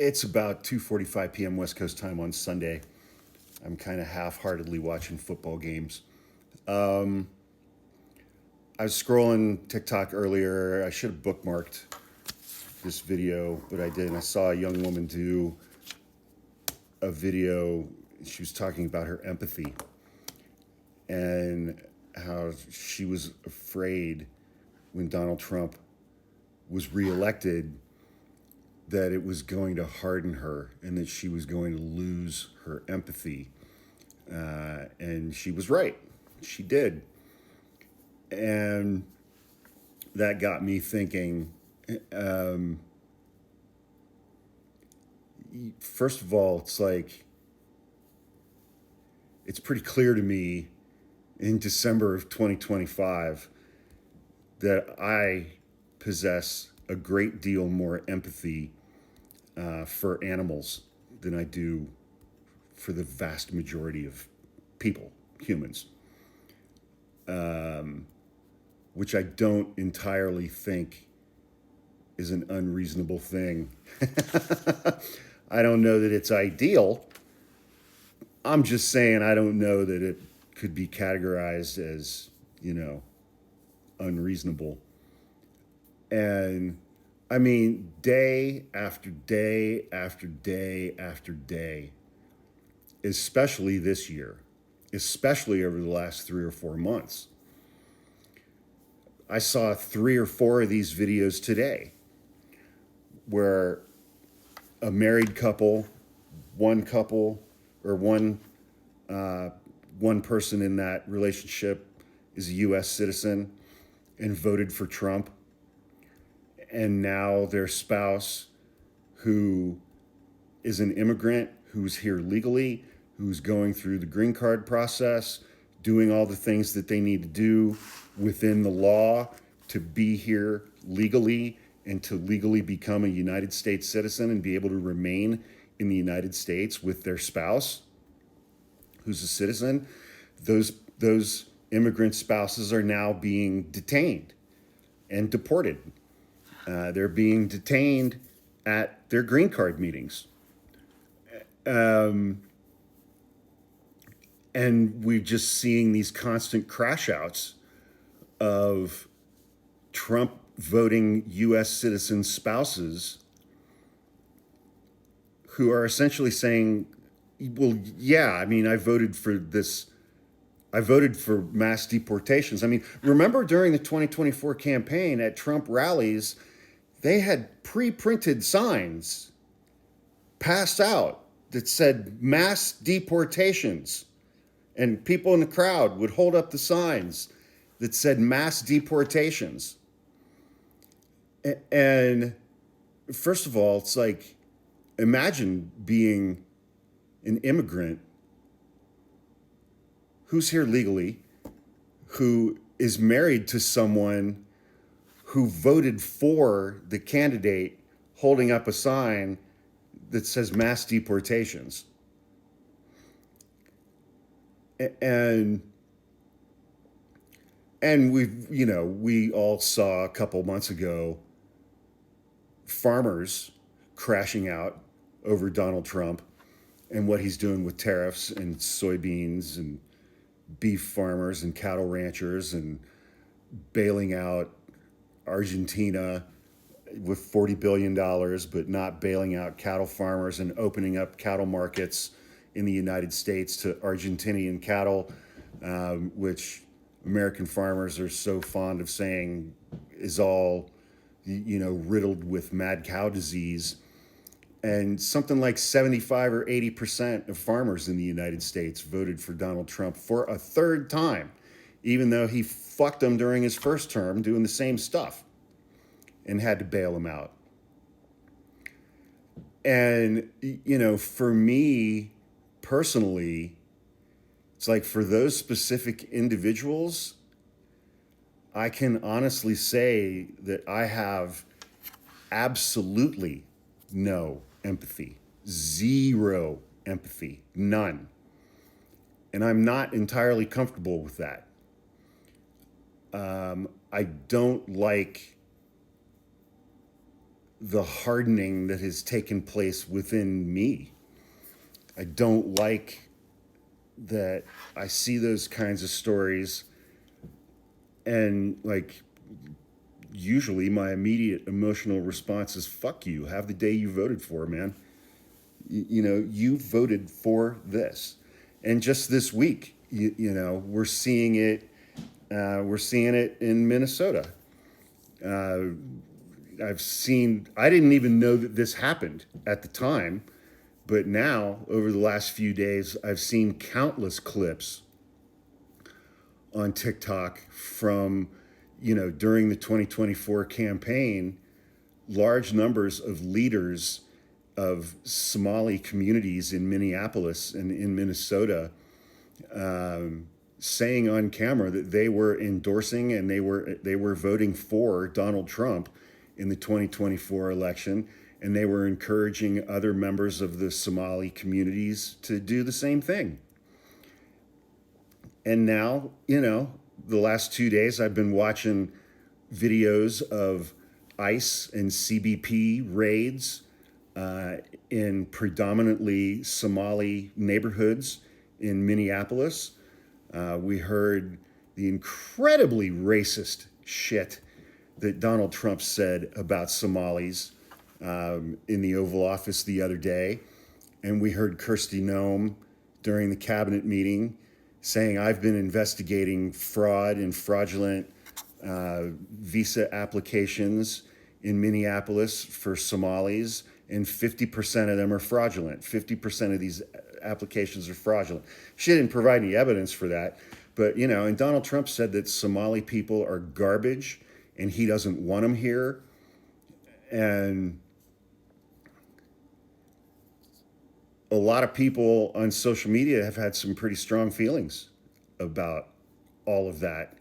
It's about 2:45 p.m. West Coast time on Sunday. I'm kind of half-heartedly watching football games. I was scrolling TikTok earlier. I should have bookmarked this video, but I didn't. I saw a young woman do a video. She was talking about her empathy and how she was afraid when Donald Trump was reelected that it was going to harden her and that she was going to lose her empathy. And she was right. She did. And that got me thinking, first of all, it's pretty clear to me in December of 2025 that I possess a great deal more empathy for animals than I do for the vast majority of people, humans, which I don't entirely think is an unreasonable thing. I don't know that it's ideal. I'm just saying I don't know that it could be categorized as, unreasonable. And I mean, day after day after day after day, especially this year, especially over the last 3 or 4 months. I saw 3 or 4 of these videos today where a married couple, one person in that relationship is a U.S. citizen and voted for Trump. And now their spouse, who is an immigrant, who's here legally, who's going through the green card process, doing all the things that they need to do within the law to be here legally and to legally become a United States citizen and be able to remain in the United States with their spouse, who's a citizen. Those immigrant spouses are now being detained and deported. They're being detained at their green card meetings. And we're just seeing these constant crash outs of Trump voting U.S. citizen spouses who are essentially saying, well, yeah, I mean, I voted for mass deportations. I mean, remember during the 2024 campaign at Trump rallies, they had pre-printed signs passed out that said mass deportations. And people in the crowd would hold up the signs that said mass deportations. And first of all, it's like, imagine being an immigrant who's here legally, who is married to someone who voted for the candidate holding up a sign that says mass deportations. And we all saw a couple months ago farmers crashing out over Donald Trump and what he's doing with tariffs and soybeans and beef farmers and cattle ranchers and bailing out Argentina with $40 billion, but not bailing out cattle farmers and opening up cattle markets in the United States to Argentinian cattle, which American farmers are so fond of saying is all, riddled with mad cow disease. And something like 75 or 80% of farmers in the United States voted for Donald Trump for a third time, even though he fucked them during his first term doing the same stuff and had to bail them out. And, for me personally, it's like for those specific individuals, I can honestly say that I have absolutely no empathy, zero empathy, none. And I'm not entirely comfortable with that. I don't like the hardening that has taken place within me. I don't like that I see those kinds of stories, and like usually my immediate emotional response is fuck you, have the day you voted for, man. You know, you voted for this. And just this week, we're seeing it. We're seeing it in Minnesota. I didn't even know that this happened at the time, but now, over the last few days, I've seen countless clips on TikTok from, during the 2024 campaign, large numbers of leaders of Somali communities in Minneapolis and in Minnesota saying on camera that they were endorsing and they were voting for Donald Trump in the 2024 election, and they were encouraging other members of the Somali communities to do the same thing. And now, the last 2 days I've been watching videos of ICE and CBP raids in predominantly Somali neighborhoods in Minneapolis. We heard the incredibly racist shit that Donald Trump said about Somalis in the Oval Office the other day. And we heard Kristi Noem during the cabinet meeting saying, I've been investigating fraud and fraudulent visa applications in Minneapolis for Somalis, and 50% of them are fraudulent. 50% of these applications are fraudulent. She didn't provide any evidence for that. But, and Donald Trump said that Somali people are garbage and he doesn't want them here. And a lot of people on social media have had some pretty strong feelings about all of that,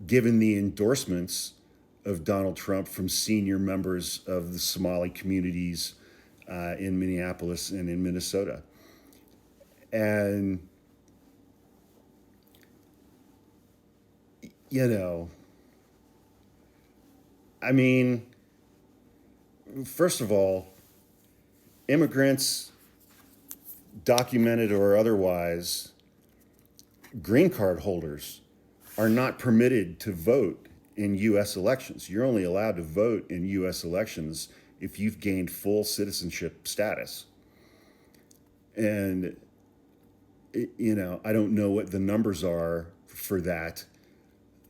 given the endorsements of Donald Trump from senior members of the Somali communities in Minneapolis and in Minnesota. And, I mean, first of all, immigrants, documented or otherwise, green card holders are not permitted to vote in U.S. elections. You're only allowed to vote in U.S. elections if you've gained full citizenship status. And, I don't know what the numbers are for that,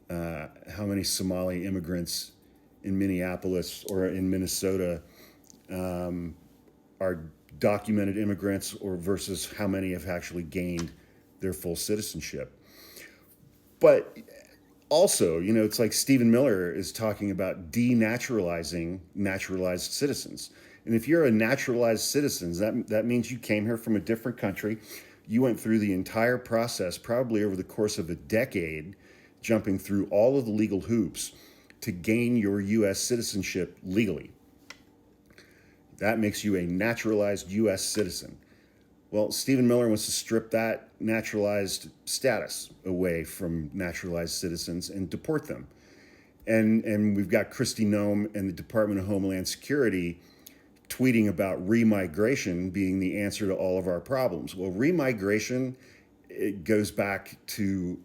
how many Somali immigrants in Minneapolis or in Minnesota are documented immigrants, or versus how many have actually gained their full citizenship. But also, it's like Stephen Miller is talking about denaturalizing naturalized citizens. And if you're a naturalized citizen, that means you came here from a different country. You went through the entire process, probably over the course of a decade, jumping through all of the legal hoops to gain your U.S. citizenship legally. That makes you a naturalized U.S. citizen. Well, Stephen Miller wants to strip that naturalized status away from naturalized citizens and deport them. And we've got Kristi Noem and the Department of Homeland Security tweeting about remigration being the answer to all of our problems. Well, remigration, it goes back to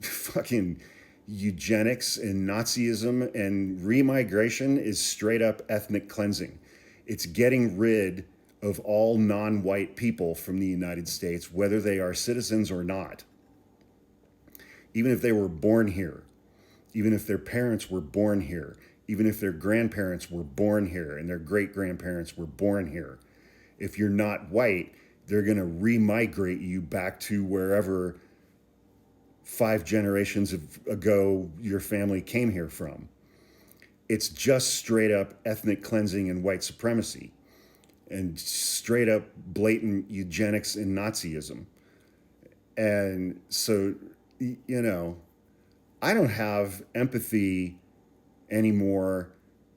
fucking eugenics and Nazism, and remigration is straight up ethnic cleansing. It's getting rid of all non-white people from the United States, whether they are citizens or not. Even if they were born here, even if their parents were born here, even if their grandparents were born here and their great-grandparents were born here. If you're not white, they're going to remigrate you back to wherever 5 generations ago your family came here from. It's just straight up ethnic cleansing and white supremacy, and straight up blatant eugenics and Nazism. And so, I don't have empathy anymore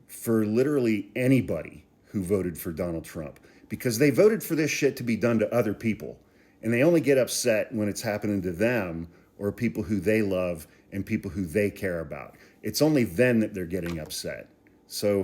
for literally anybody who voted for Donald Trump, because they voted for this shit to be done to other people. And they only get upset when it's happening to them or people who they love and people who they care about. It's only then that they're getting upset. So